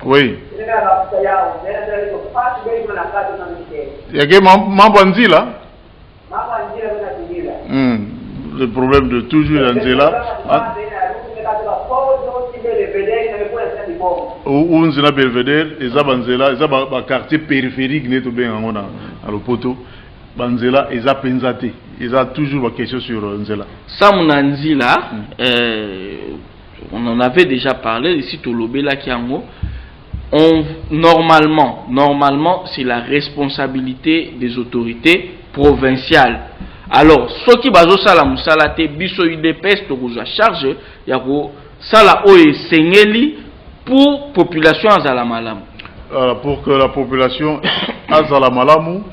Oui. Il y a un peu de la il y a que Mambanzi là. là. Le problème de toujours Anzela. Ou Nzela Belvedere, Eza Banzela, Eza ba quartier périphérique neto bien à l'Opoto. Banzela, Eza Penzate. ils ont toujours une question sur Nzela. Samuna Nzela, on en avait déjà parlé ici au Lobela Kiango. Normalement, c'est la responsabilité des autorités provinciales. Alors, ceux qui basent sur la musalate, biso UDPS, to à charge, yako sala oye sengeli pour population azalamalam. Pour que la population azalamalam,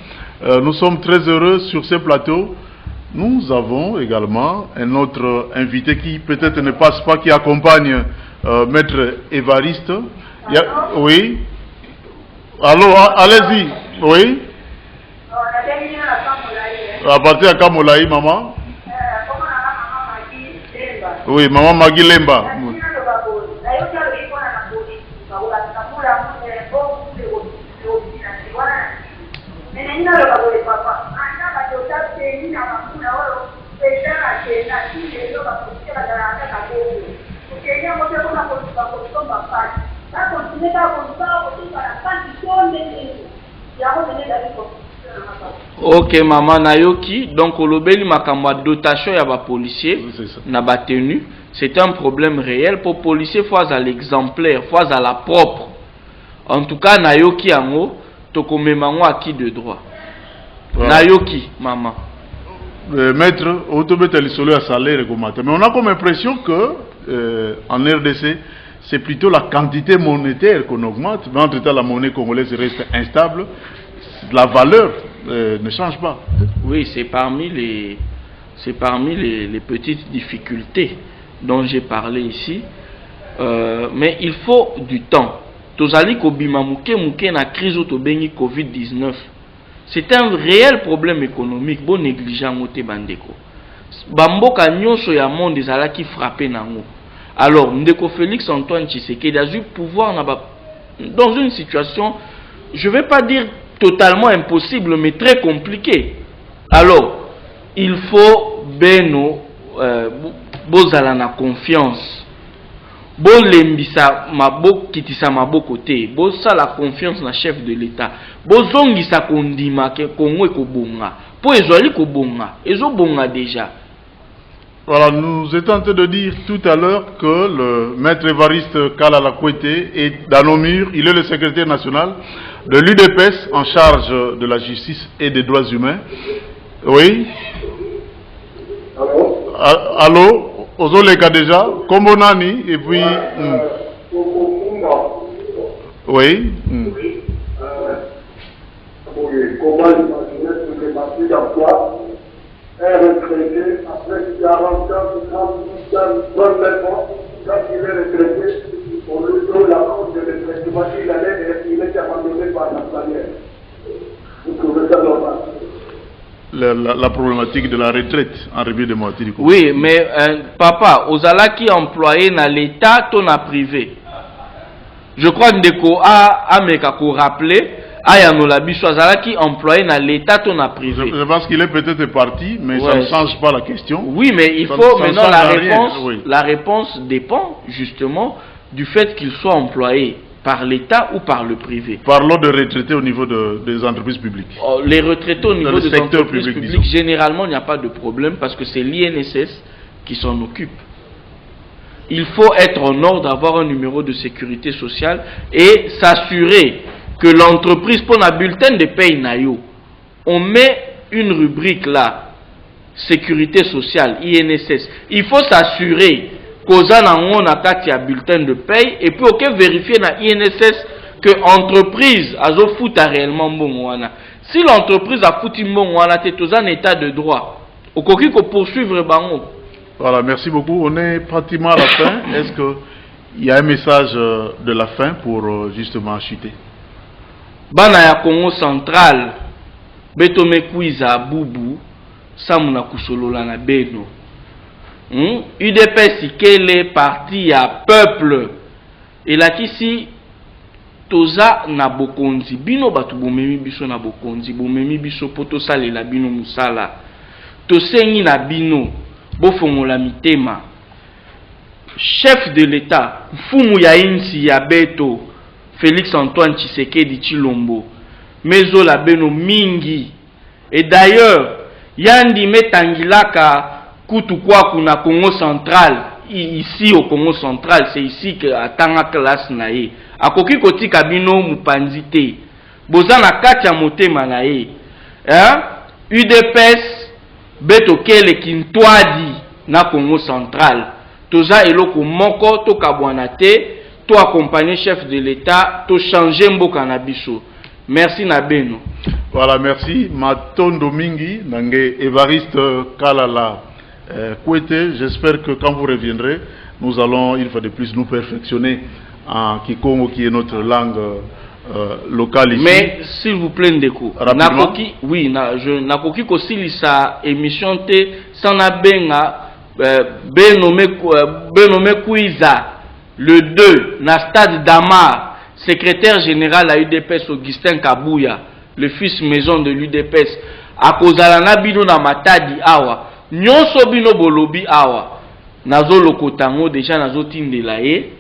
nous sommes très heureux sur ce plateau. Nous avons également un autre invité qui peut-être ne passe pas, qui accompagne Maître Évariste. Oui. Allô, allez-y. Oui. À partir de Kamolaï, maman. Oui, maman Magui Lemba. Ok, maman Nayoki, donc au lobeli makamba dotation ya ba policier na ba tenue, c'est un problème réel pour policier fois à l'exemplaire, fois à la propre. En tout cas Nayoki ango tokomemango acquis de droit. Voilà. Nayoki, maman. Maître, autobétali solo à salaire mais on a comme impression que en RDC c'est plutôt la quantité monétaire qu'on augmente, mais entre temps la monnaie congolaise reste instable, la valeur ne change pas. Oui, c'est parmi les petites difficultés dont j'ai parlé ici, mais il faut du temps. Tozali kobima muke na crise autobéni Covid-19. C'est un réel problème économique, bon négligent moté bandeko. Bamboka nyonso ya monde ezala qui frappé nango. Alors, Ndeko Félix Antoine Tshisekedi a eu pouvoir dans une situation, je ne vais pas dire totalement impossible, mais très compliquée. Alors, il faut beno bozala na confiance. Bo lembisa mabok kitisa maboko te. Bo sa la confiance na chef de l'État. Bo zongisa kondima ke Congo ekobonga. Po ezwali kobonga, ezobonga déjà. Voilà, nous étions en train de dire tout à l'heure que le maître Évariste Kalala Kwete est dans nos murs. Il est le secrétaire national de l'UDPS en charge de la justice et des droits humains. Oui. Allô? Ozoleka déjà, Kombonani, et puis... Oui. Comment imaginer que les d'emploi est retraité après 40 ans, 30 ans, 29 ans, quand il est retraité, on lui donne la cause de retraitement, il est abandonné par la famille. Vous trouvez ça normal? La problématique de la retraite en République démocratique du Congo. Oui, mais papa, Ozala qui est employé dans l'État, ton a privé. Je crois que Ndeko a rappelé, Ayanola Bisso, Ozala qui est employé dans l'État, ton a privé. Je pense qu'il est peut-être parti, mais ouais, ça ne change pas la question. Oui, mais il faut maintenant la réponse dépend justement du fait qu'il soit employé par l'État ou par le privé. Parlons de retraités au niveau des entreprises publiques. Les retraités au niveau des entreprises publiques, généralement, il n'y a pas de problème parce que c'est l'INSS qui s'en occupe. Il faut être en ordre, avoir un numéro de sécurité sociale et s'assurer que l'entreprise, pour un bulletin de paye naïo, on met une rubrique là, sécurité sociale, INSS. Il faut s'assurer Koza nango na kati ya bulletin de paye et puis vérifier na INSS que l'entreprise a futa réellement mbongo wana. Si l'entreprise a foutu mbongo wana te toza en état de droit, okoki ko poursuivre bango. Voilà, merci beaucoup. On est pratiquement à la fin. Est-ce qu'il y a un message de la fin pour justement chuter? Bana ya Congo central betome kuiza bubu samuna kusolola na beno. UDPS ikele parti ya peuple elakisi toza na bokonzi bino batu bomemi biso na bokonzi bomemi biso poto salela bino musala tosengi na bino bofongola mitema chef de l'État mfumu ya insi ya beto Félix Antoine Tshisekedi Tshilombo mezo la beno mingi et d'ailleurs Yandi metangilaka kutu kwa kuna Congo central, ici au Congo central, c'est ici que atanga classe nae. Akoki koti kabino mupanzite. Bozana katia motema nae. UDPS beto kele kintwadi na Congo central. Toza eloko moko to kabwanate, to accompagner chef de l'État, to changer mboka na biso. Merci Nabeno. Voilà, merci. Matondo Mingi, Nange Évariste Kalala Kouete. J'espère que quand vous reviendrez, nous allons une fois de plus nous perfectionner en Kikongo qui est notre langue locale ici. Mais s'il vous plaît, Ndeko, Nakoki, oui, Nakoki Kosili sa émission te sans benga Benome Kouiza le 2 na stade Damar, secrétaire général à UDPS Augustin Kabouya, le fils maison de l'UDPS, akozala na bino na matadi awa, nyonso bino bolobi awa, nazo lokotango déjà nazo tindela ye,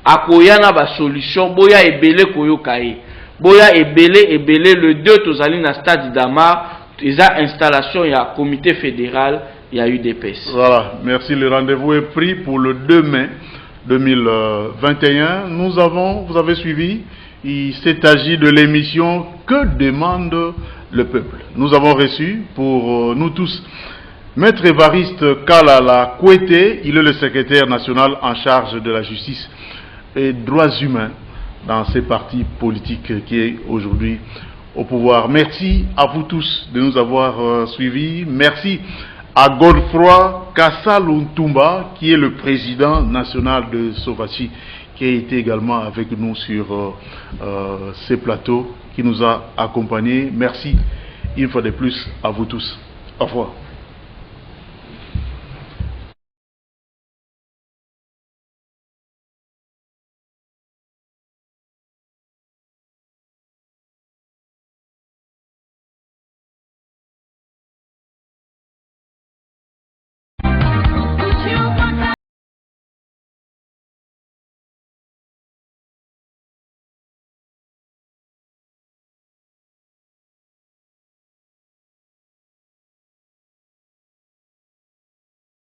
akoya na ba solution, boya ebele koyoka ye, boya ebele le 2 tozali na stade Damar, eza installation ya comité fédéral ya UDPS. Voilà, merci, le rendez-vous est pris pour le 2 mai 2021. Vous avez suivi, il s'est agi de l'émission Que demande le peuple. Nous avons reçu pour nous tous Maître Évariste Kalala Kouete. Il est le secrétaire national en charge de la justice et droits humains dans ces partis politiques qui est aujourd'hui au pouvoir. Merci à vous tous de nous avoir suivis. Merci à Godefroy Kassaluntumba, qui est le président national de Sovachi, qui a été également avec nous sur ces plateaux, qui nous a accompagnés. Merci une fois de plus à vous tous. Au revoir.